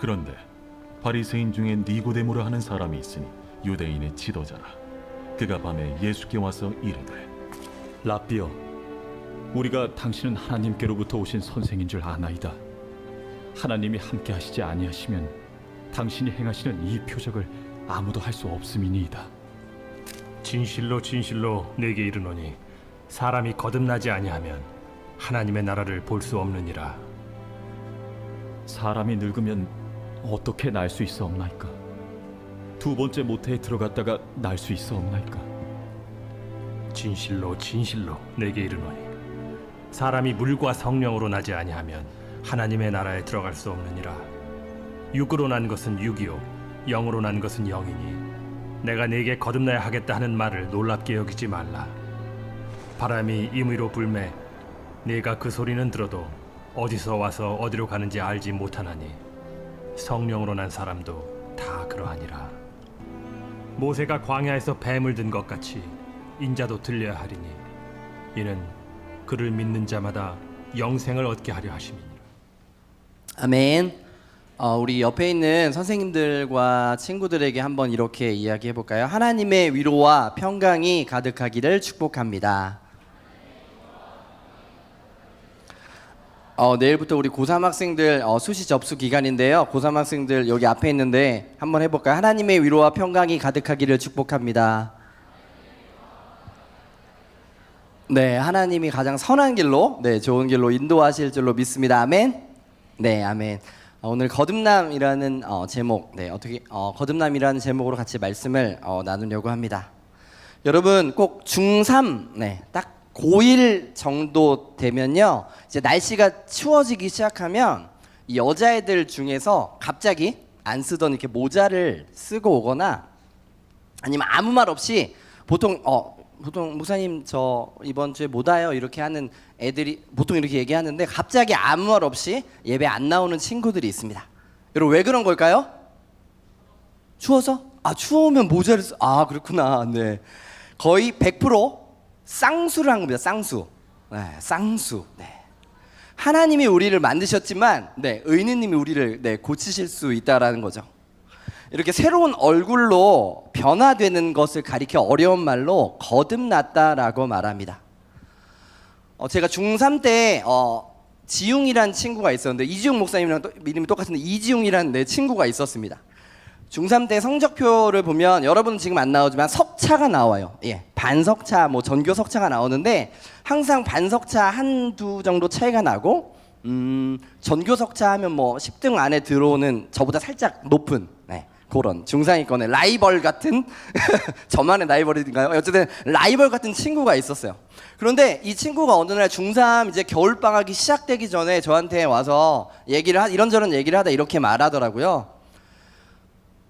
그런데 바리새인 중에 니고데모라 하는 사람이 있으니 유대인의 지도자라. 그가 밤에 예수께 와서 이르되 라삐여, 우리가 당신은 하나님께로부터 오신 선생인 줄 아나이다. 하나님이 함께 하시지 아니하시면 당신이 행하시는 이 표적을 아무도 할 수 없음이니이다. 진실로 진실로 내게 이르노니 사람이 거듭나지 아니하면 하나님의 나라를 볼 수 없느니라. 사람이 늙으면 어떻게 날 수 있사옵나이까? 두 번째 모태에 들어갔다가 날 수 있사옵나이까? 진실로 진실로 내게 이르노니 사람이 물과 성령으로 나지 아니하면 하나님의 나라에 들어갈 수 없느니라. 육으로 난 것은 육이요 영으로 난 것은 영이니 내가 네게 거듭나야 하겠다 하는 말을 놀랍게 여기지 말라. 바람이 임의로 불매 네가 그 소리는 들어도 어디서 와서 어디로 가는지 알지 못하나니 성령으로 난 사람도 다 그러하니라. 모세가 광야에서 뱀을 든 것 같이 인자도 들려야 하리니 이는 그를 믿는 자마다 영생을 얻게 하려 하심이니라. 아멘. 우리 옆에 있는 선생님들과 친구들에게 한번 이렇게 이야기해 볼까요? 하나님의 위로와 평강이 가득하기를 축복합니다. 내일부터 우리 고3 학생들 수시 접수 기간인데요. 고3 학생들 여기 앞에 있는데 한번 해볼까요? 하나님의 위로와 평강이 가득하기를 축복합니다. 네, 하나님이 가장 선한 길로, 좋은 길로 인도하실 줄로 믿습니다. 아멘. 네, 아멘. 오늘 거듭남이라는 제목, 거듭남이라는 제목으로 같이 말씀을 나누려고 합니다. 여러분 꼭 중3, 딱 고1 정도 되면요, 이제 날씨가 추워지기 시작하면 이 여자애들 중에서 갑자기 안 쓰던 이렇게 모자를 쓰고 오거나 아니면 아무 말 없이 보통 목사님 저 이번 주에 못 와요 이렇게 하는 애들이 보통 이렇게 얘기하는데 갑자기 아무 말 없이 예배 안 나오는 친구들이 있습니다. 여러분 왜 그런 걸까요? 추워서? 추우면 모자를 그렇구나. 네, 거의 100% 쌍수를 한 겁니다. 쌍수. 쌍수. 하나님이 우리를 만드셨지만 의인님이 우리를 고치실 수 있다라는 거죠. 이렇게 새로운 얼굴로 변화되는 것을 가리켜 어려운 말로 거듭났다라고 말합니다. 제가 중3 때 지웅이라는 친구가 있었는데, 이지웅 목사님이랑 이름이 똑같은데 이지웅이라는 내 친구가 있었습니다. 중3 때 성적표를 보면 여러분은 지금 안 나오지만 석차가 나와요. 반석차, 전교 석차가 나오는데 항상 반석차 한두 정도 차이가 나고 전교 석차 하면 10등 안에 들어오는 저보다 살짝 높은 그런 중상위권의 라이벌 같은 저만의 라이벌인가요? 어쨌든 라이벌 같은 친구가 있었어요. 그런데 이 친구가 어느 날 중3 이제 겨울방학이 시작되기 전에 저한테 와서 이런저런 얘기를 하다 이렇게 말하더라고요.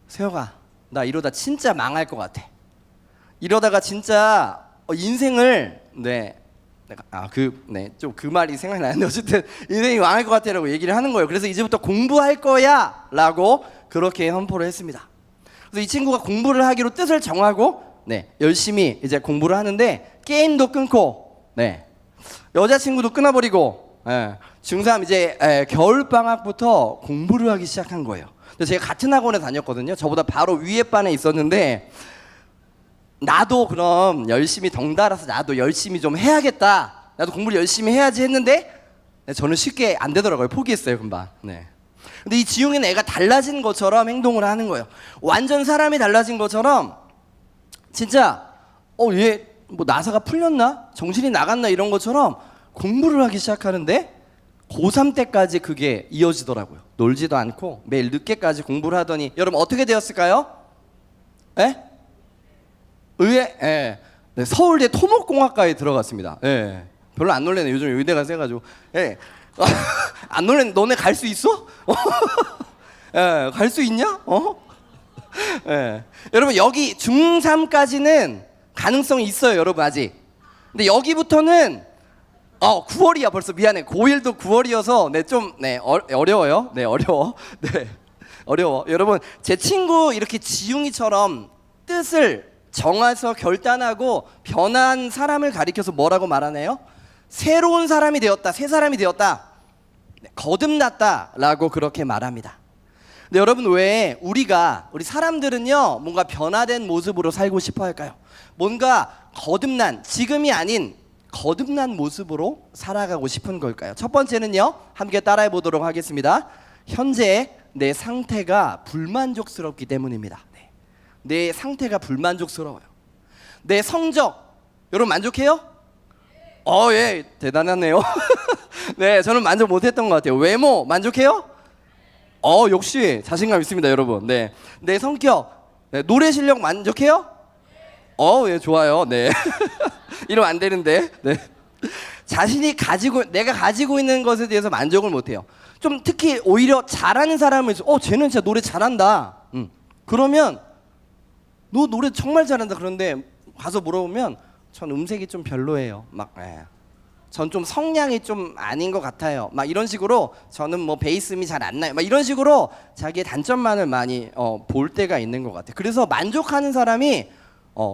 세혁아, 나 이러다 진짜 망할 것 같아. 이러다가 진짜 인생을 좀 그 말이 생각이 나는데 어쨌든 인생이 망할 것 같아라고 얘기를 하는 거예요. 그래서 이제부터 공부할 거야 라고 그렇게 선포를 했습니다. 그래서 이 친구가 공부를 하기로 뜻을 정하고 열심히 이제 공부를 하는데 게임도 끊고 여자친구도 끊어버리고 중3 이제 겨울방학부터 공부를 하기 시작한 거예요. 제가 같은 학원에 다녔거든요. 저보다 바로 위에 반에 있었는데 나도 그럼 열심히 덩달아서 나도 열심히 좀 해야겠다, 나도 공부를 열심히 해야지 했는데 저는 쉽게 안 되더라고요. 포기했어요 금방. 근데 이 지웅이는 애가 달라진 것처럼 행동을 하는 거예요. 완전 사람이 달라진 것처럼 진짜 얘 나사가 풀렸나? 정신이 나갔나? 이런 것처럼 공부를 하기 시작하는데 고3 때까지 그게 이어지더라고요. 놀지도 않고 매일 늦게까지 공부를 하더니 여러분 어떻게 되었을까요? 서울대 토목공학과에 들어갔습니다. 별로 안 놀래네. 요즘 의대가 세가지고. 안 놀래네. 너네 갈 수 있어? 갈 수 있냐? 여러분 여기 중3까지는 가능성이 있어요. 여러분 아직. 근데 여기부터는 9월이야 벌써. 미안해. 고1도 9월이어서 좀 어려워요. 어려워. 여러분 제 친구 이렇게 지웅이처럼 뜻을 정해서 결단하고 변한 사람을 가리켜서 뭐라고 말하나요? 새로운 사람이 되었다, 새 사람이 되었다, 거듭났다라고 그렇게 말합니다. 근데 여러분 왜 우리 사람들은요 뭔가 변화된 모습으로 살고 싶어 할까요? 뭔가 거듭난, 지금이 아닌 거듭난 모습으로 살아가고 싶은 걸까요? 첫 번째는요, 함께 따라해 보도록 하겠습니다. 현재 내 상태가 불만족스럽기 때문입니다. 네. 내 상태가 불만족스러워요. 내 성적, 여러분 만족해요? 예, 대단하네요. 네, 저는 만족 못했던 것 같아요. 외모 만족해요? 역시 자신감 있습니다, 여러분. 네, 내 성격, 네, 노래 실력 만족해요? 예, 좋아요. 네, 이러면 안 되는데. 네, 내가 가지고 있는 것에 대해서 만족을 못해요. 좀 특히 오히려 잘하는 사람을 쟤는 진짜 노래 잘한다. 그러면 너 노래 정말 잘한다. 그런데 가서 물어보면 전 음색이 좀 별로예요. 전 좀 성량이 좀 아닌 것 같아요. 막 이런 식으로 저는 뭐 베이스음이 잘 안 나요. 막 이런 식으로 자기의 단점만을 많이 볼 때가 있는 것 같아요. 그래서 만족하는 사람이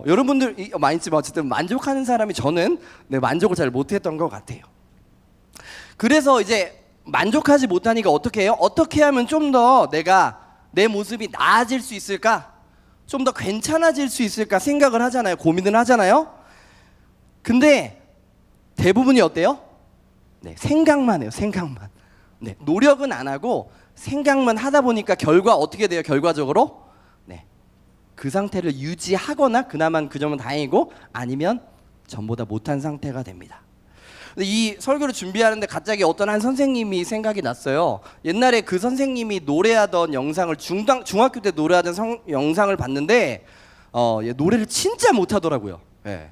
여러분들 많이 있지만 어쨌든 만족하는 사람이 저는 만족을 잘 못했던 것 같아요. 그래서 이제 만족하지 못하니까 어떻게 해요? 어떻게 하면 좀 더 내 모습이 나아질 수 있을까? 좀 더 괜찮아질 수 있을까 생각을 하잖아요. 고민을 하잖아요. 근데 대부분이 어때요? 네, 생각만 해요. 생각만. 네, 노력은 안 하고 생각만 하다 보니까 결과 어떻게 돼요? 결과적으로 그 상태를 유지하거나 그나마 그 점은 다행이고 아니면 전보다 못한 상태가 됩니다. 근데 이 설교를 준비하는데 갑자기 어떤 한 선생님이 생각이 났어요. 옛날에 그 선생님이 노래하던 영상을 중학교 때 노래하던 영상을 봤는데 노래를 진짜 못하더라고요. 네.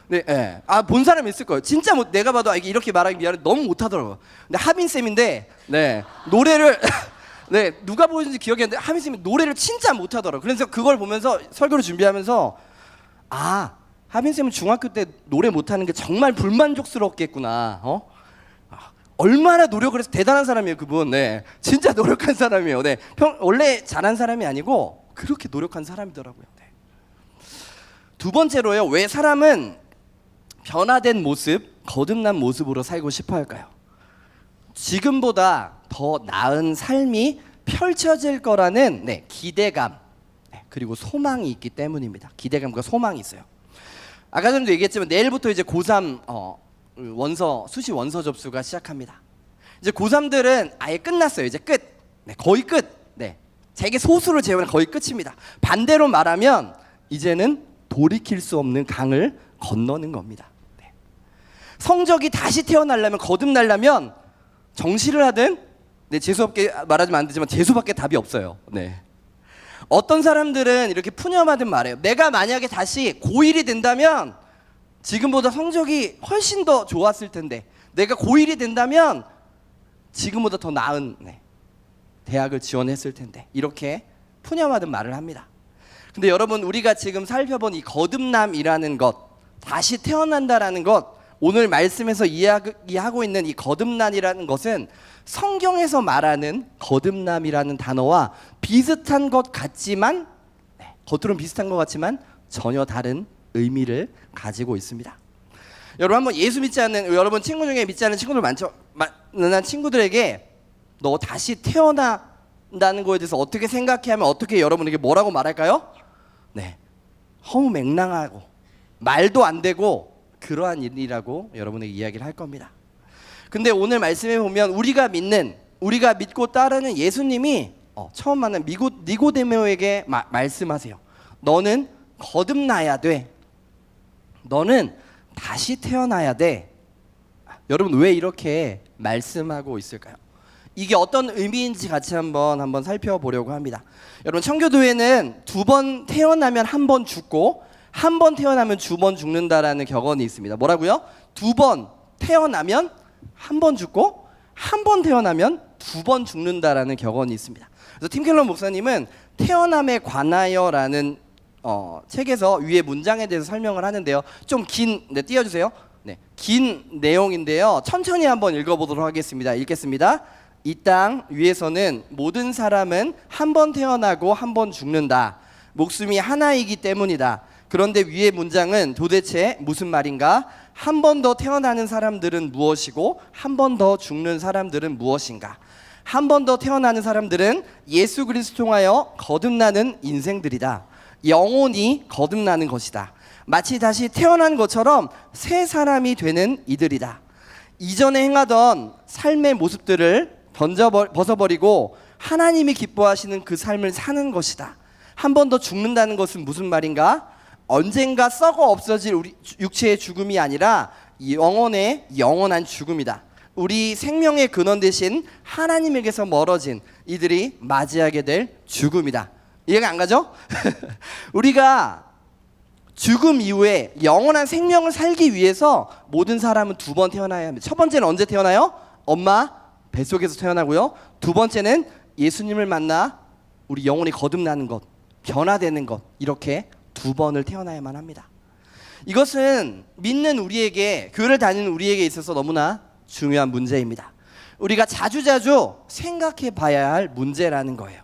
네, 네. 본 사람 있을 거예요. 진짜 내가 봐도 이렇게 말하기 미안해 너무 못하더라고요. 근데 하빈 쌤인데 노래를 누가 보여준지 기억이 안 나는데 하빈 쌤이 노래를 진짜 못하더라고요. 그래서 그걸 보면서 설교를 준비하면서 하빈 쌤은 중학교 때 노래 못하는 게 정말 불만족스럽겠구나. 얼마나 노력을 해서 대단한 사람이에요, 그분. 네, 진짜 노력한 사람이에요. 네, 원래 잘한 사람이 아니고 그렇게 노력한 사람이더라고요. 네. 두 번째로요, 왜 사람은 변화된 모습, 거듭난 모습으로 살고 싶어 할까요? 지금보다 더 나은 삶이 펼쳐질 거라는 기대감, 그리고 소망이 있기 때문입니다. 기대감과 소망이 있어요. 아까 전에도 얘기했지만 내일부터 이제 고3 수시 원서 접수가 시작합니다. 이제 고3들은 아예 끝났어요. 이제 끝. 거의 끝. 자기 소수를 제외하면 거의 끝입니다. 반대로 말하면 이제는 돌이킬 수 없는 강을 건너는 겁니다. 성적이 다시 태어나려면, 거듭나려면 정시를 하든, 재수없게 말하지만 안 되지만 재수밖에 답이 없어요. 어떤 사람들은 이렇게 푸념하듯 말해요. 내가 만약에 다시 고1이 된다면 지금보다 성적이 훨씬 더 좋았을 텐데, 내가 고1이 된다면 지금보다 더 나은 대학을 지원했을 텐데, 이렇게 푸념하듯 말을 합니다. 근데 여러분, 우리가 지금 살펴본 이 거듭남이라는 것, 다시 태어난다라는 것, 오늘 말씀에서 이야기하고 있는 이 거듭남이라는 것은 성경에서 말하는 거듭남이라는 단어와 비슷한 것 같지만, 겉으로는 비슷한 것 같지만 전혀 다른 의미를 가지고 있습니다. 여러분, 한번 예수 믿지 않는, 여러분 친구 중에 믿지 않는 친구들 많죠? 만난 친구들에게 너 다시 태어난다는 거에 대해서 어떻게 생각해 하면 어떻게 여러분에게 뭐라고 말할까요? 허무맹랑하고 말도 안 되고 그러한 일이라고 여러분에게 이야기를 할 겁니다. 근데 오늘 말씀에 보면 우리가 믿고 따르는 예수님이 처음 만난 니고데모에게 말씀하세요. 너는 거듭나야 돼. 너는 다시 태어나야 돼. 여러분, 왜 이렇게 말씀하고 있을까요? 이게 어떤 의미인지 같이 한번 살펴보려고 합니다. 여러분, 청교도에는 2번 태어나면 1번 죽고, 1번 태어나면 2번 죽는다라는 격언이 있습니다. 뭐라고요? 2번 태어나면 1번 죽고, 1번 태어나면 2번 죽는다라는 격언이 있습니다. 그래서 팀 켈러 목사님은 태어남에 관하여라는 책에서 위에 문장에 대해서 설명을 하는데요. 좀 띄워주세요. 긴 내용인데요. 천천히 한번 읽어보도록 하겠습니다. 읽겠습니다. 이 땅 위에서는 모든 사람은 한 번 태어나고 한 번 죽는다. 목숨이 하나이기 때문이다. 그런데 위의 문장은 도대체 무슨 말인가? 한 번 더 태어나는 사람들은 무엇이고 한 번 더 죽는 사람들은 무엇인가? 한 번 더 태어나는 사람들은 예수 그리스도 통하여 거듭나는 인생들이다. 영혼이 거듭나는 것이다. 마치 다시 태어난 것처럼 새 사람이 되는 이들이다. 이전에 행하던 삶의 모습들을 벗어버리고 하나님이 기뻐하시는 그 삶을 사는 것이다. 한 번 더 죽는다는 것은 무슨 말인가? 언젠가 썩어 없어질 우리 육체의 죽음이 아니라 영혼의 영원한 죽음이다. 우리 생명의 근원 대신 하나님에게서 멀어진 이들이 맞이하게 될 죽음이다. 이해가 안 가죠? 우리가 죽음 이후에 영원한 생명을 살기 위해서 모든 사람은 두 번 태어나야 합니다. 첫 번째는 언제 태어나요? 엄마 뱃속에서 태어나고요. 두 번째는 예수님을 만나 우리 영혼이 거듭나는 것, 변화되는 것, 이렇게 두 번을 태어나야만 합니다. 이것은 믿는 우리에게, 교회를 다니는 우리에게 있어서 너무나 중요한 문제입니다. 우리가 자주자주 생각해 봐야 할 문제라는 거예요.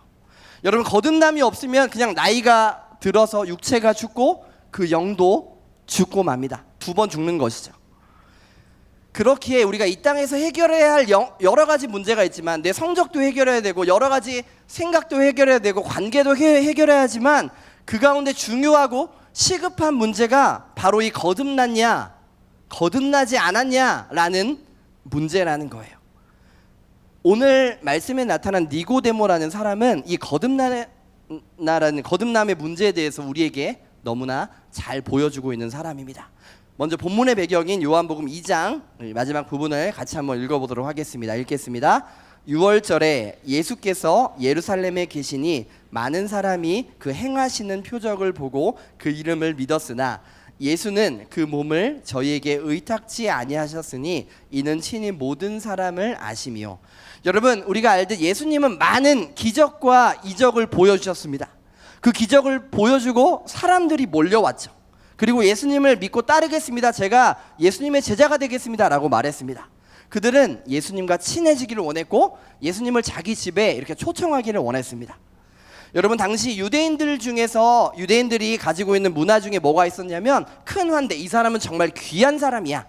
여러분, 거듭남이 없으면 그냥 나이가 들어서 육체가 죽고 그 영도 죽고 맙니다. 두 번 죽는 것이죠. 그렇기에 우리가 이 땅에서 해결해야 할 여러 가지 문제가 있지만, 내 성적도 해결해야 되고 여러 가지 생각도 해결해야 되고 관계도 해결해야 하지만, 그 가운데 중요하고 시급한 문제가 바로 이 거듭났냐 거듭나지 않았냐라는 문제라는 거예요. 오늘 말씀에 나타난 니고데모라는 사람은 이 거듭남의 문제에 대해서 우리에게 너무나 잘 보여주고 있는 사람입니다. 먼저 본문의 배경인 요한복음 2장 마지막 부분을 같이 한번 읽어보도록 하겠습니다. 읽겠습니다. 6월절에 예수께서 예루살렘에 계시니 많은 사람이 그 행하시는 표적을 보고 그 이름을 믿었으나 예수는 그 몸을 저희에게 의탁지 아니하셨으니 이는 친히 모든 사람을 아심이요. 여러분, 우리가 알듯 예수님은 많은 기적과 이적을 보여주셨습니다. 그 기적을 보여주고 사람들이 몰려왔죠. 그리고 예수님을 믿고 따르겠습니다. 제가 예수님의 제자가 되겠습니다 라고 말했습니다. 그들은 예수님과 친해지기를 원했고 예수님을 자기 집에 이렇게 초청하기를 원했습니다. 여러분, 당시 유대인들이 가지고 있는 문화 중에 뭐가 있었냐면, 큰 환대, 이 사람은 정말 귀한 사람이야,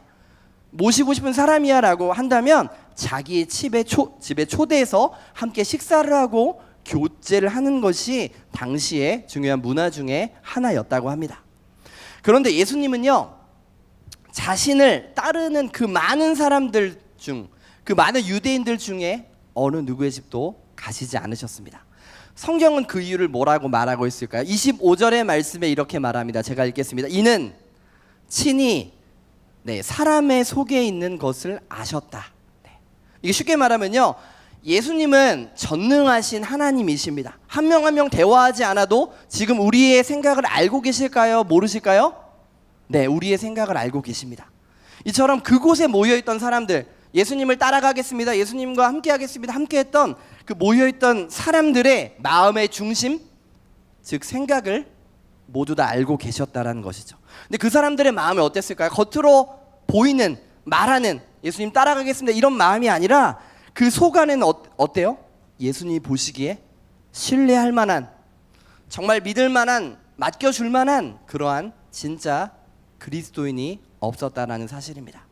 모시고 싶은 사람이야 라고 한다면 자기의 집에 초대해서 함께 식사를 하고 교제를 하는 것이 당시의 중요한 문화 중에 하나였다고 합니다. 그런데 예수님은요, 자신을 따르는 그 많은 사람들 중, 그 많은 유대인들 중에 어느 누구의 집도 가시지 않으셨습니다. 성경은 그 이유를 뭐라고 말하고 있을까요? 25절의 말씀에 이렇게 말합니다. 제가 읽겠습니다. 이는 친히 사람의 속에 있는 것을 아셨다. 이게 쉽게 말하면요, 예수님은 전능하신 하나님이십니다. 한 명 한 명 대화하지 않아도 지금 우리의 생각을 알고 계실까요? 모르실까요? 네, 우리의 생각을 알고 계십니다. 이처럼 그곳에 모여있던 사람들, 예수님을 따라가겠습니다, 예수님과 함께하겠습니다, 함께했던 그 모여있던 사람들의 마음의 중심, 즉 생각을 모두 다 알고 계셨다라는 것이죠. 근데 그 사람들의 마음이 어땠을까요? 겉으로 보이는, 말하는 예수님 따라가겠습니다 이런 마음이 아니라 그 속 안에는 어때요? 예수님이 보시기에 신뢰할 만한, 정말 믿을 만한, 맡겨줄 만한 그러한 진짜 그리스도인이 없었다라는 사실입니다.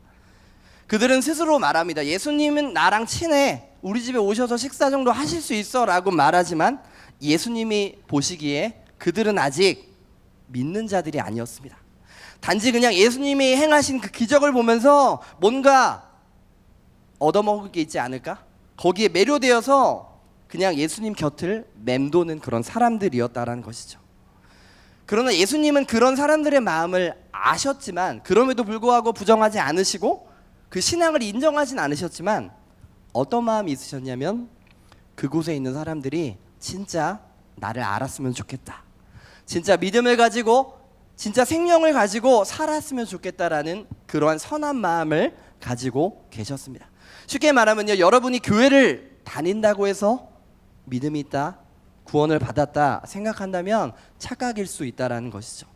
그들은 스스로 말합니다. 예수님은 나랑 친해, 우리 집에 오셔서 식사 정도 하실 수 있어 라고 말하지만 예수님이 보시기에 그들은 아직 믿는 자들이 아니었습니다. 단지 그냥 예수님이 행하신 그 기적을 보면서 뭔가 얻어먹을 게 있지 않을까? 거기에 매료되어서 그냥 예수님 곁을 맴도는 그런 사람들이었다라는 것이죠. 그러나 예수님은 그런 사람들의 마음을 아셨지만, 그럼에도 불구하고 부정하지 않으시고 그 신앙을 인정하진 않으셨지만 어떤 마음이 있으셨냐면, 그곳에 있는 사람들이 진짜 나를 알았으면 좋겠다, 진짜 믿음을 가지고 진짜 생명을 가지고 살았으면 좋겠다라는 그러한 선한 마음을 가지고 계셨습니다. 쉽게 말하면요, 여러분이 교회를 다닌다고 해서 믿음이 있다, 구원을 받았다 생각한다면 착각일 수 있다라는 것이죠.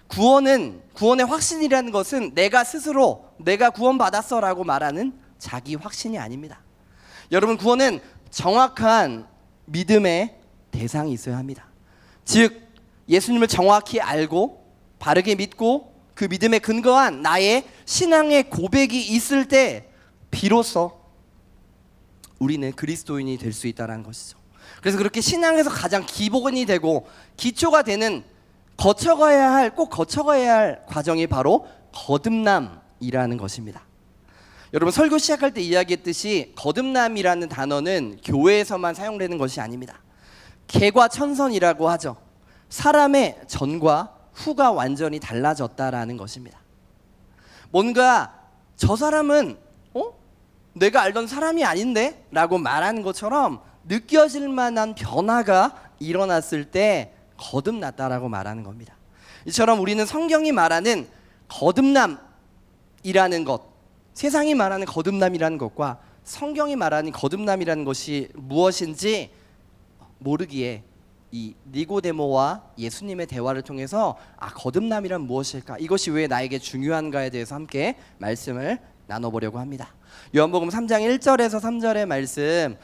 구원의 확신이라는 것은 내가 스스로 내가 구원받았어 라고 말하는 자기 확신이 아닙니다. 여러분, 구원은 정확한 믿음의 대상이 있어야 합니다. 즉 예수님을 정확히 알고 바르게 믿고 그 믿음에 근거한 나의 신앙의 고백이 있을 때 비로소 우리는 그리스도인이 될 수 있다는 것이죠. 그래서 그렇게 신앙에서 가장 기본이 되고 기초가 되는 꼭 거쳐가야 할 과정이 바로 거듭남이라는 것입니다. 여러분, 설교 시작할 때 이야기했듯이 거듭남이라는 단어는 교회에서만 사용되는 것이 아닙니다. 개과천선이라고 하죠. 사람의 전과 후가 완전히 달라졌다라는 것입니다. 뭔가 저 사람은 내가 알던 사람이 아닌데? 라고 말하는 것처럼 느껴질 만한 변화가 일어났을 때 거듭났다라고 말하는 겁니다. 이처럼 우리는 성경이 말하는 거듭남이라는 것, 세상이 말하는 거듭남이라는 것과 성경이 말하는 거듭남이라는 것이 무엇인지 모르기에 이 니고데모와 예수님의 대화를 통해서 거듭남이란 무엇일까? 이것이 왜 나에게 중요한가에 대해서 함께 말씀을 나눠보려고 합니다. 요한복음 3장 1절에서 3절의 말씀,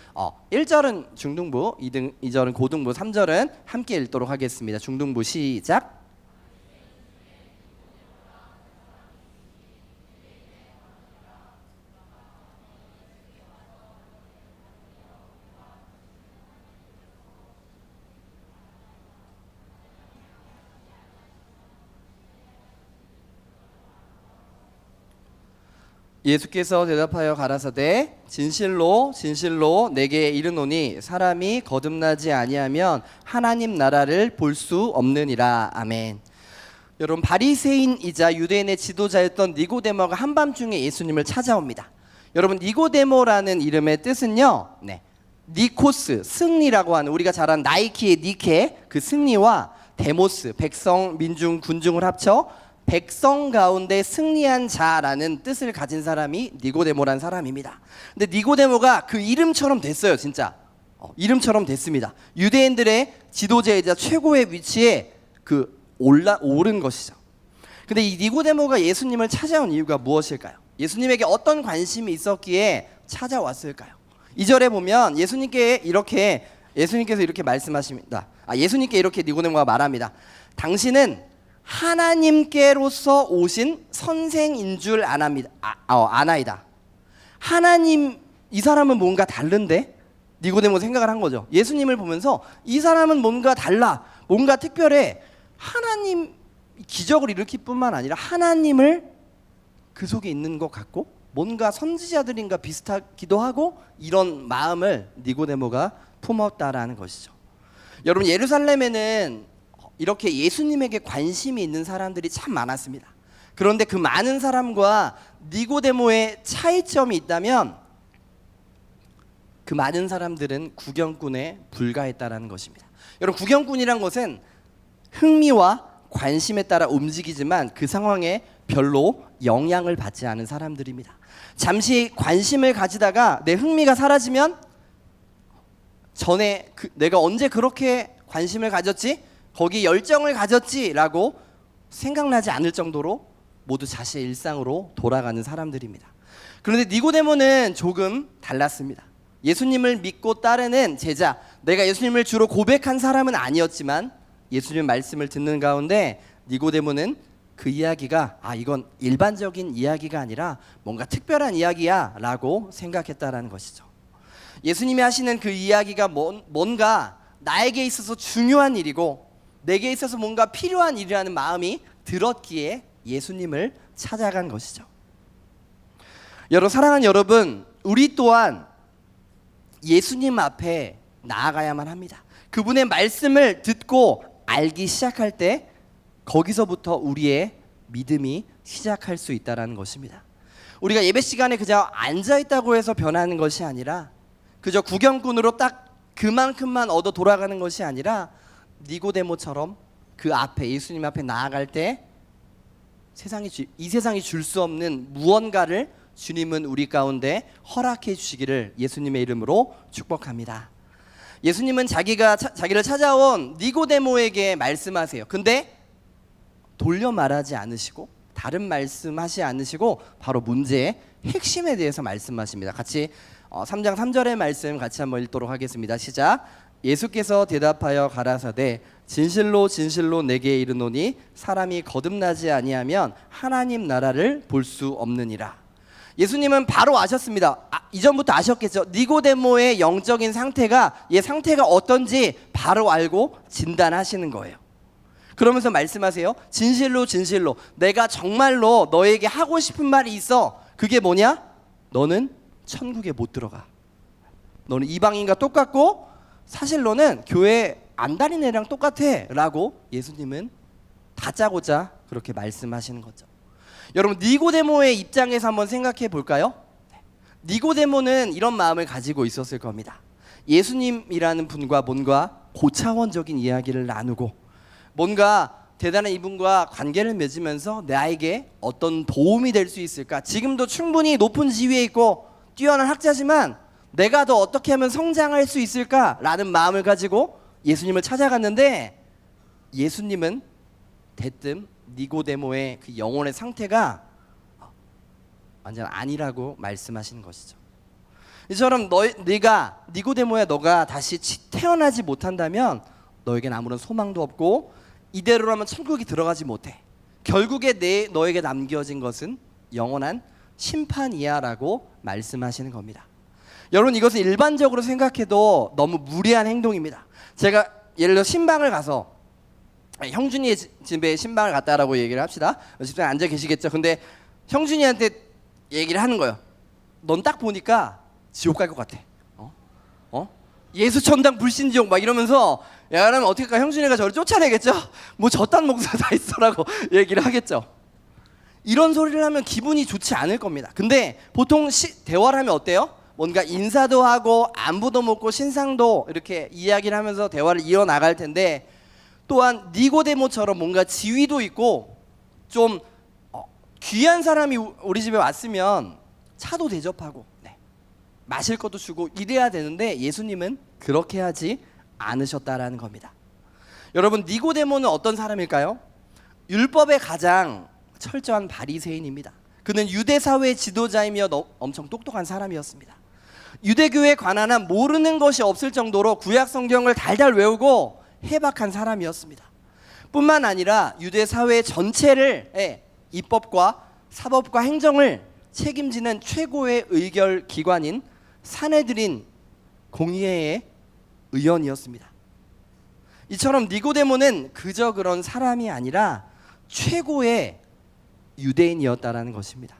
1절은 중등부, 2절은 고등부, 3절은 함께 읽도록 하겠습니다. 중등부 시작. 예수께서 대답하여 가라사대 진실로 진실로 내게 이르노니 사람이 거듭나지 아니하면 하나님 나라를 볼 수 없느니라. 아멘. 여러분, 바리새인이자 유대인의 지도자였던 니고데모가 한밤중에 예수님을 찾아옵니다. 여러분, 니고데모라는 이름의 뜻은요, 니코스, 승리라고 하는, 우리가 잘 아는 나이키의 니케, 그 승리와 데모스, 백성, 민중, 군중을 합쳐 백성 가운데 승리한 자라는 뜻을 가진 사람이 니고데모라는 사람입니다. 근데 니고데모가 그 이름처럼 됐어요. 진짜 이름처럼 됐습니다. 유대인들의 지도자이자 최고의 위치에 오른 것이죠. 근데 이 니고데모가 예수님을 찾아온 이유가 무엇일까요? 예수님에게 어떤 관심이 있었기에 찾아왔을까요? 2절에 보면 예수님께서 이렇게 말씀하십니다. 예수님께 이렇게 니고데모가 말합니다. 당신은 하나님께로서 오신 선생인 줄 아나이다. 하나님, 이 사람은 뭔가 다른데? 니고데모 생각을 한 거죠. 예수님을 보면서 이 사람은 뭔가 달라, 뭔가 특별해. 하나님 기적을 일으킬 뿐만 아니라 하나님을 그 속에 있는 것 같고 뭔가 선지자들인가 비슷하기도 하고, 이런 마음을 니고데모가 품었다라는 것이죠. 여러분, 예루살렘에는 이렇게 예수님에게 관심이 있는 사람들이 참 많았습니다. 그런데 그 많은 사람과 니고데모의 차이점이 있다면 그 많은 사람들은 구경꾼에 불과했다라는 것입니다. 여러분, 구경꾼이란 것은 흥미와 관심에 따라 움직이지만 그 상황에 별로 영향을 받지 않은 사람들입니다. 잠시 관심을 가지다가 내 흥미가 사라지면 전에 내가 언제 그렇게 관심을 가졌지? 거기 열정을 가졌지라고 생각나지 않을 정도로 모두 자신의 일상으로 돌아가는 사람들입니다. 그런데 니고데모는 조금 달랐습니다. 예수님을 믿고 따르는 제자, 내가 예수님을 주로 고백한 사람은 아니었지만 예수님 말씀을 듣는 가운데 니고데모는 그 이야기가 이건 일반적인 이야기가 아니라 뭔가 특별한 이야기야 라고 생각했다라는 것이죠. 예수님이 하시는 그 이야기가 뭔가 나에게 있어서 중요한 일이고 내게 있어서 뭔가 필요한 일이라는 마음이 들었기에 예수님을 찾아간 것이죠. 사랑하는 여러분, 우리 또한 예수님 앞에 나아가야만 합니다. 그분의 말씀을 듣고 알기 시작할 때 거기서부터 우리의 믿음이 시작할 수 있다는 것입니다. 우리가 예배 시간에 그저 앉아있다고 해서 변하는 것이 아니라, 그저 구경꾼으로 딱 그만큼만 얻어 돌아가는 것이 아니라 니고데모처럼 그 앞에, 예수님 앞에 나아갈 때 이 세상이 줄 수 없는 무언가를 주님은 우리 가운데 허락해 주시기를 예수님의 이름으로 축복합니다. 예수님은 자기를 찾아온 니고데모에게 말씀하세요. 근데 돌려 말하지 않으시고 다른 말씀하지 않으시고 바로 문제의 핵심에 대해서 말씀하십니다. 같이 3장 3절의 말씀 같이 한번 읽도록 하겠습니다. 시작. 예수께서 대답하여 가라사대 진실로 진실로 내게 이르노니 사람이 거듭나지 아니하면 하나님 나라를 볼 수 없느니라. 예수님은 바로 아셨습니다. 이전부터 아셨겠죠. 니고데모의 영적인 상태가 얘 상태가 어떤지 바로 알고 진단하시는 거예요. 그러면서 말씀하세요. 진실로 진실로 내가 정말로 너에게 하고 싶은 말이 있어. 그게 뭐냐? 너는 천국에 못 들어가. 너는 이방인과 똑같고 사실 너는 교회 안 다니는 애랑 똑같아 라고 예수님은 다짜고짜 그렇게 말씀하시는 거죠. 여러분 니고데모의 입장에서 한번 생각해 볼까요? 니고데모는 이런 마음을 가지고 있었을 겁니다. 예수님이라는 분과 뭔가 고차원적인 이야기를 나누고 뭔가 대단한 이분과 관계를 맺으면서 나에게 어떤 도움이 될 수 있을까? 지금도 충분히 높은 지위에 있고 뛰어난 학자지만 내가 더 어떻게 하면 성장할 수 있을까라는 마음을 가지고 예수님을 찾아갔는데 예수님은 대뜸 니고데모의 그 영혼의 상태가 완전 아니라고 말씀하시는 것이죠. 이처럼 네가 니고데모야 너가 다시 태어나지 못한다면 너에겐 아무런 소망도 없고 이대로라면 천국에 들어가지 못해. 결국에 너에게 남겨진 것은 영원한 심판이야라고 말씀하시는 겁니다. 여러분 이것은 일반적으로 생각해도 너무 무리한 행동입니다. 제가 예를 들어 신방을 가서 형준이의 집에 신방을 갔다라고 얘기를 합시다. 집에 앉아 계시겠죠. 근데 형준이한테 얘기를 하는 거예요. 넌 딱 보니까 지옥 갈 것 같아. 예수 천당 불신지옥 막 이러면서 야 그러면 어떻게 할까? 형준이가 저를 쫓아내겠죠. 뭐 저딴 목사 다 있어라고 얘기를 하겠죠. 이런 소리를 하면 기분이 좋지 않을 겁니다. 근데 보통 대화를 하면 어때요? 뭔가 인사도 하고 안부도 묻고 신상도 이렇게 이야기를 하면서 대화를 이어나갈 텐데 또한 니고데모처럼 뭔가 지위도 있고 좀 귀한 사람이 우리 집에 왔으면 차도 대접하고 마실 것도 주고 이래야 되는데 예수님은 그렇게 하지 않으셨다라는 겁니다. 여러분 니고데모는 어떤 사람일까요? 율법의 가장 철저한 바리새인입니다. 그는 유대 사회의 지도자이며 엄청 똑똑한 사람이었습니다. 유대교에 관한 한 모르는 것이 없을 정도로 구약 성경을 달달 외우고 해박한 사람이었습니다. 뿐만 아니라 유대 사회 전체를 입법과 사법과 행정을 책임지는 최고의 의결 기관인 산헤드린 공의회의 의원이었습니다. 이처럼 니고데모는 그저 그런 사람이 아니라 최고의 유대인이었다라는 것입니다.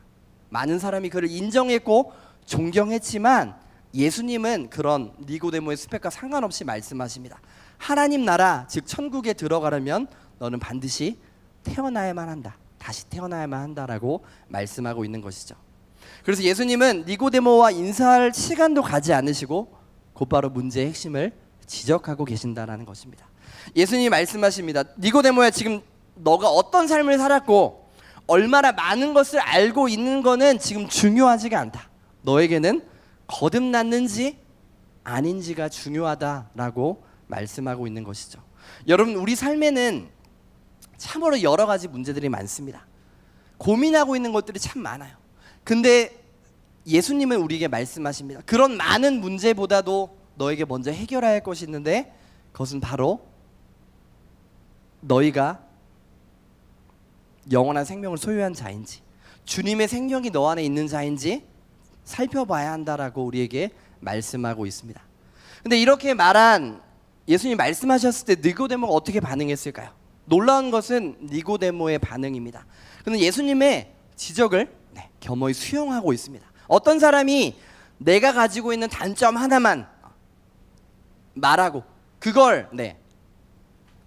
많은 사람이 그를 인정했고 존경했지만 예수님은 그런 니고데모의 스펙과 상관없이 말씀하십니다. 하나님 나라 즉 천국에 들어가려면 너는 반드시 태어나야만 한다. 다시 태어나야만 한다라고 말씀하고 있는 것이죠. 그래서 예수님은 니고데모와 인사할 시간도 가지 않으시고 곧바로 문제의 핵심을 지적하고 계신다라는 것입니다. 예수님이 말씀하십니다. 니고데모야 지금 너가 어떤 삶을 살았고 얼마나 많은 것을 알고 있는 거는 지금 중요하지가 않다. 너에게는 거듭났는지 아닌지가 중요하다라고 말씀하고 있는 것이죠. 여러분 우리 삶에는 참으로 여러 가지 문제들이 많습니다. 고민하고 있는 것들이 참 많아요. 근데 예수님은 우리에게 말씀하십니다. 그런 많은 문제보다도 너에게 먼저 해결해야 할 것이 있는데 그것은 바로 너희가 영원한 생명을 소유한 자인지 주님의 생명이 너 안에 있는 자인지 살펴봐야 한다라고 우리에게 말씀하고 있습니다. 근데 이렇게 말한 예수님이 말씀하셨을 때 니고데모가 어떻게 반응했을까요? 놀라운 것은 니고데모의 반응입니다. 그는 예수님의 지적을 겸허히 수용하고 있습니다. 어떤 사람이 내가 가지고 있는 단점 하나만 말하고 그걸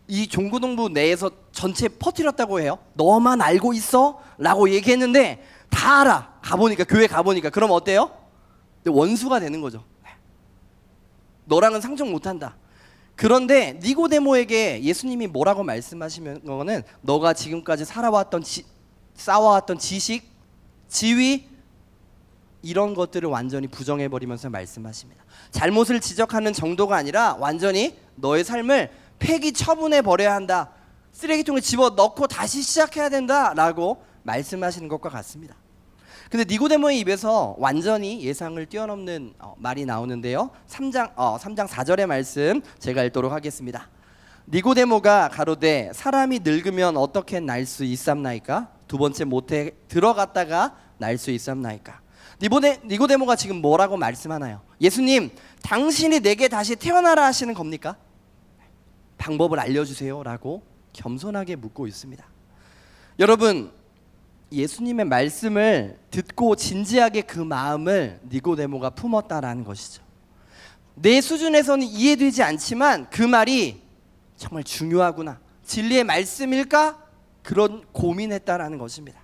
이 종고동부 내에서 전체 퍼뜨렸다고 해요. 너만 알고 있어? 라고 얘기했는데 다 알아. 가보니까 교회 가보니까 그럼 어때요? 원수가 되는 거죠. 너랑은 상종 못한다. 그런데 니고데모에게 예수님이 뭐라고 말씀하시는 거는 너가 지금까지 쌓아왔던 지식, 지위 이런 것들을 완전히 부정해버리면서 말씀하십니다. 잘못을 지적하는 정도가 아니라 완전히 너의 삶을 폐기 처분해버려야 한다. 쓰레기통에 집어넣고 다시 시작해야 된다라고 말씀하시는 것과 같습니다. 근데 니고데모의 입에서 완전히 예상을 뛰어넘는 말이 나오는데요. 3장 4절의 말씀 제가 읽도록 하겠습니다. 니고데모가 가로되 사람이 늙으면 어떻게 날 수 있삼나이까? 두 번째 모태에 들어갔다가 날 수 있삼나이까? 니고데모가 지금 뭐라고 말씀하나요? 예수님, 당신이 내게 다시 태어나라 하시는 겁니까? 방법을 알려주세요 라고 겸손하게 묻고 있습니다. 여러분, 예수님의 말씀을 듣고 진지하게 그 마음을 니고데모가 품었다라는 것이죠. 내 수준에서는 이해되지 않지만 그 말이 정말 중요하구나, 진리의 말씀일까? 그런 고민했다라는 것입니다.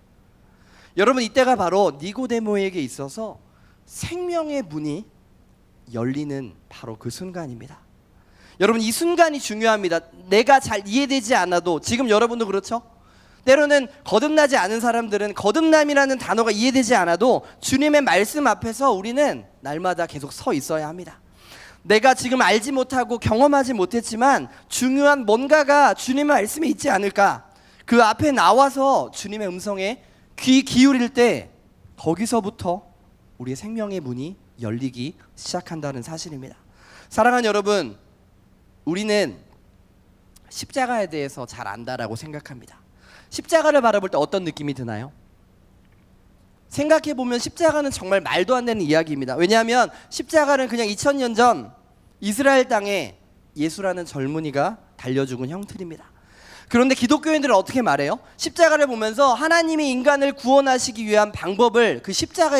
여러분, 이때가 바로 니고데모에게 있어서 생명의 문이 열리는 바로 그 순간입니다. 여러분, 이 순간이 중요합니다. 내가 잘 이해되지 않아도, 지금 여러분도 그렇죠? 때로는 거듭나지 않은 사람들은 거듭남이라는 단어가 이해되지 않아도 주님의 말씀 앞에서 우리는 날마다 계속 서 있어야 합니다. 내가 지금 알지 못하고 경험하지 못했지만 중요한 뭔가가 주님의 말씀에 있지 않을까? 그 앞에 나와서 주님의 음성에 귀 기울일 때 거기서부터 우리의 생명의 문이 열리기 시작한다는 사실입니다. 사랑하는 여러분, 우리는 십자가에 대해서 잘 안다라고 생각합니다. 십자가를 바라볼 때 어떤 느낌이 드나요? 생각해보면 십자가는 정말 말도 안 되는 이야기입니다. 왜냐하면 십자가는 그냥 2000년 전 이스라엘 땅에 예수라는 젊은이가 달려 죽은 형틀입니다. 그런데 기독교인들은 어떻게 말해요? 십자가를 보면서 하나님이 인간을 구원하시기 위한 방법을 그 십자가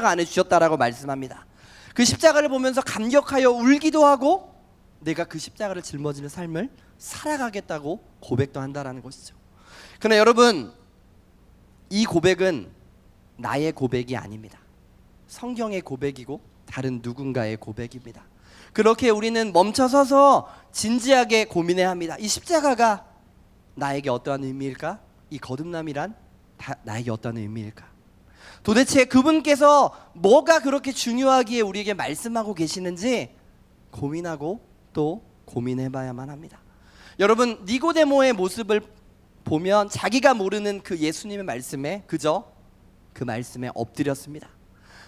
안에 주셨다라고 말씀합니다. 그 십자가를 보면서 감격하여 울기도 하고 내가 그 십자가를 짊어지는 삶을 살아가겠다고 고백도 한다라는 것이죠. 그러나 여러분, 이 고백은 나의 고백이 아닙니다. 성경의 고백이고 다른 누군가의 고백입니다. 그렇게 우리는 멈춰서서 진지하게 고민해야 합니다. 이 십자가가 나에게 어떠한 의미일까? 이 거듭남이란 나에게 어떠한 의미일까? 도대체 그분께서 뭐가 그렇게 중요하기에 우리에게 말씀하고 계시는지 고민하고 또 고민해봐야만 합니다. 여러분, 니고데모의 모습을 보면 자기가 모르는 그 예수님의 말씀에 그저 그 말씀에 엎드렸습니다.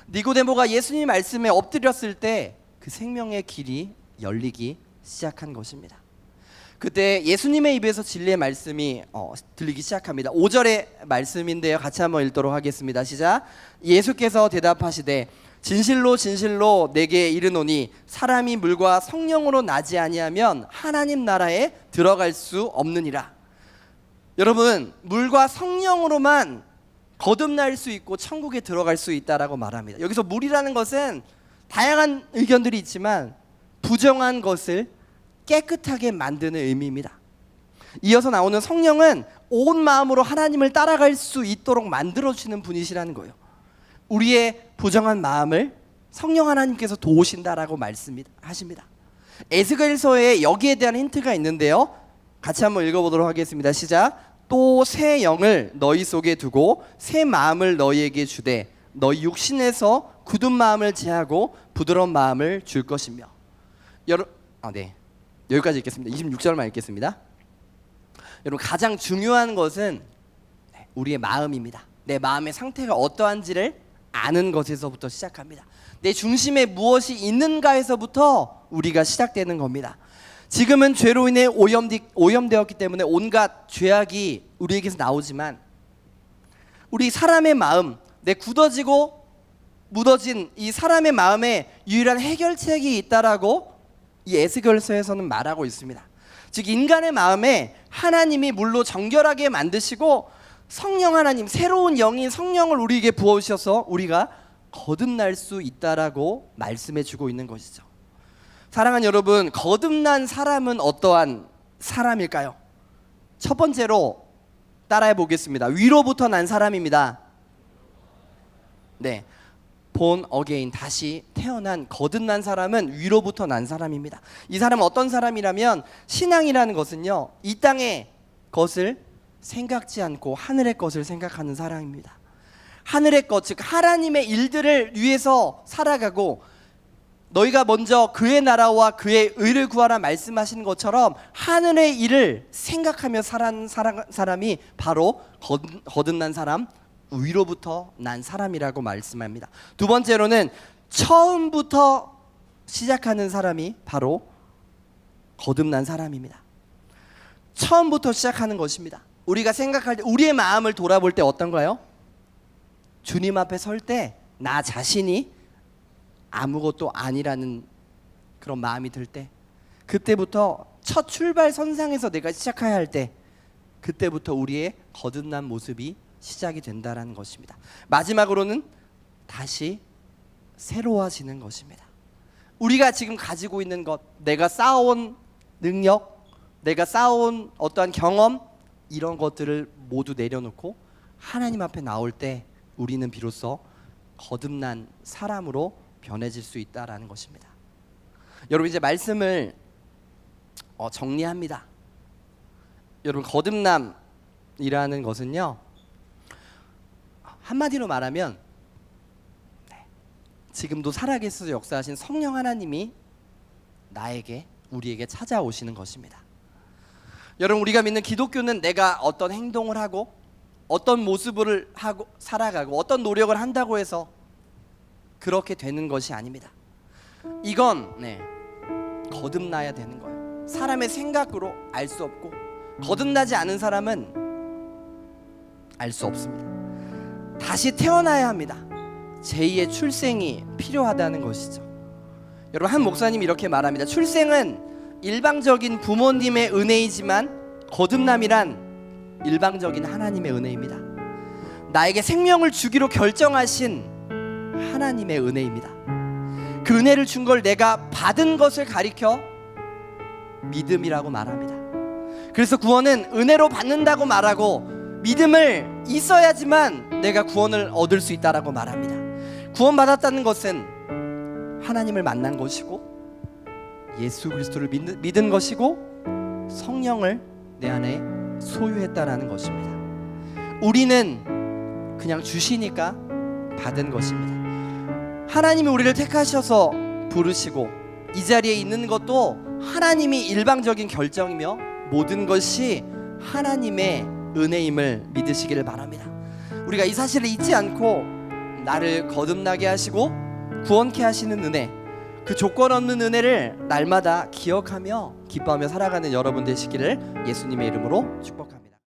니고데모가 예수님 말씀에 엎드렸을 때 그 생명의 길이 열리기 시작한 것입니다. 그때 예수님의 입에서 진리의 말씀이 들리기 시작합니다. 5절의 말씀인데요, 같이 한번 읽도록 하겠습니다. 시작. 예수께서 대답하시되 진실로 진실로 내게 이르노니 사람이 물과 성령으로 나지 아니하면 하나님 나라에 들어갈 수 없느니라. 여러분, 물과 성령으로만 거듭날 수 있고 천국에 들어갈 수 있다라고 말합니다. 여기서 물이라는 것은 다양한 의견들이 있지만 부정한 것을 깨끗하게 만드는 의미입니다. 이어서 나오는 성령은 온 마음으로 하나님을 따라갈 수 있도록 만들어주시는 분이시라는 거예요. 우리의 부정한 마음을 성령 하나님께서 도우신다라고 말씀하십니다. 에스겔서에 여기에 대한 힌트가 있는데요, 같이 한번 읽어보도록 하겠습니다. 시작. 또 새 영을 너희 속에 두고 새 마음을 너희에게 주되 너희 육신에서 굳은 마음을 제하고 부드러운 마음을 줄 것이며. 여기까지 읽겠습니다. 26절만 읽겠습니다. 여러분, 가장 중요한 것은 우리의 마음입니다. 내 마음의 상태가 어떠한지를 아는 것에서부터 시작합니다. 내 중심에 무엇이 있는가에서부터 우리가 시작되는 겁니다. 지금은 죄로 인해 오염되었기 때문에 온갖 죄악이 우리에게서 나오지만 우리 사람의 마음, 내 굳어지고 묻어진 이 사람의 마음에 유일한 해결책이 있다라고 이 에스겔서에서는 말하고 있습니다. 즉, 인간의 마음에 하나님이 물로 정결하게 만드시고 성령 하나님, 새로운 영인 성령을 우리에게 부어주셔서 우리가 거듭날 수 있다라고 말씀해주고 있는 것이죠. 사랑하는 여러분, 거듭난 사람은 어떠한 사람일까요? 첫 번째로 따라해 보겠습니다. 위로부터 난 사람입니다. 네, born again, 다시 태어난 거듭난 사람은 위로부터 난 사람입니다. 이 사람은 어떤 사람이라면, 신앙이라는 것은요, 이 땅의 것을 생각지 않고 하늘의 것을 생각하는 사람입니다. 하늘의 것, 즉 하나님의 일들을 위해서 살아가고, 너희가 먼저 그의 나라와 그의 의를 구하라 말씀하시는 것처럼 하늘의 일을 생각하며 살아가는 사람이 바로 거듭난 사람, 위로부터 난 사람이라고 말씀합니다. 두 번째로는 처음부터 시작하는 사람이 바로 거듭난 사람입니다. 처음부터 시작하는 것입니다. 우리가 생각할 때, 우리의 마음을 돌아볼 때 어떤가요? 주님 앞에 설 때 나 자신이 아무것도 아니라는 그런 마음이 들 때, 그때부터 첫 출발 선상에서 내가 시작해야 할 때, 그때부터 우리의 거듭난 모습이 시작이 된다라는 것입니다. 마지막으로는 다시 새로워지는 것입니다. 우리가 지금 가지고 있는 것, 내가 쌓아온 능력, 내가 쌓아온 어떠한 경험, 이런 것들을 모두 내려놓고 하나님 앞에 나올 때 우리는 비로소 거듭난 사람으로 변해질 수 있다라는 것입니다. 여러분, 이제 말씀을 정리합니다. 여러분, 거듭남이라는 것은요, 한마디로 말하면 지금도 살아계셔서 역사하신 성령 하나님이 나에게, 우리에게 찾아오시는 것입니다. 여러분, 우리가 믿는 기독교는 내가 어떤 행동을 하고 어떤 모습을 하고 살아가고 어떤 노력을 한다고 해서 그렇게 되는 것이 아닙니다. 이건 거듭나야 되는 거예요. 사람의 생각으로 알 수 없고, 거듭나지 않은 사람은 알 수 없습니다. 다시 태어나야 합니다. 제2의 출생이 필요하다는 것이죠. 여러분, 한 목사님이 이렇게 말합니다. 출생은 일방적인 부모님의 은혜이지만 거듭남이란 일방적인 하나님의 은혜입니다. 나에게 생명을 주기로 결정하신 하나님의 은혜입니다. 그 은혜를 준 걸 내가 받은 것을 가리켜 믿음이라고 말합니다. 그래서 구원은 은혜로 받는다고 말하고, 믿음을 있어야지만 내가 구원을 얻을 수 있다라고 말합니다. 구원받았다는 것은 하나님을 만난 것이고, 예수 그리스도를 믿은 것이고, 성령을 내 안에 소유했다라는 것입니다. 우리는 그냥 주시니까 받은 것입니다. 하나님이 우리를 택하셔서 부르시고 이 자리에 있는 것도 하나님이 일방적인 결정이며 모든 것이 하나님의 은혜임을 믿으시기를 바랍니다. 우리가 이 사실을 잊지 않고 나를 거듭나게 하시고 구원케 하시는 은혜, 그 조건 없는 은혜를 날마다 기억하며 기뻐하며 살아가는 여러분 되시기를 예수님의 이름으로 축복합니다.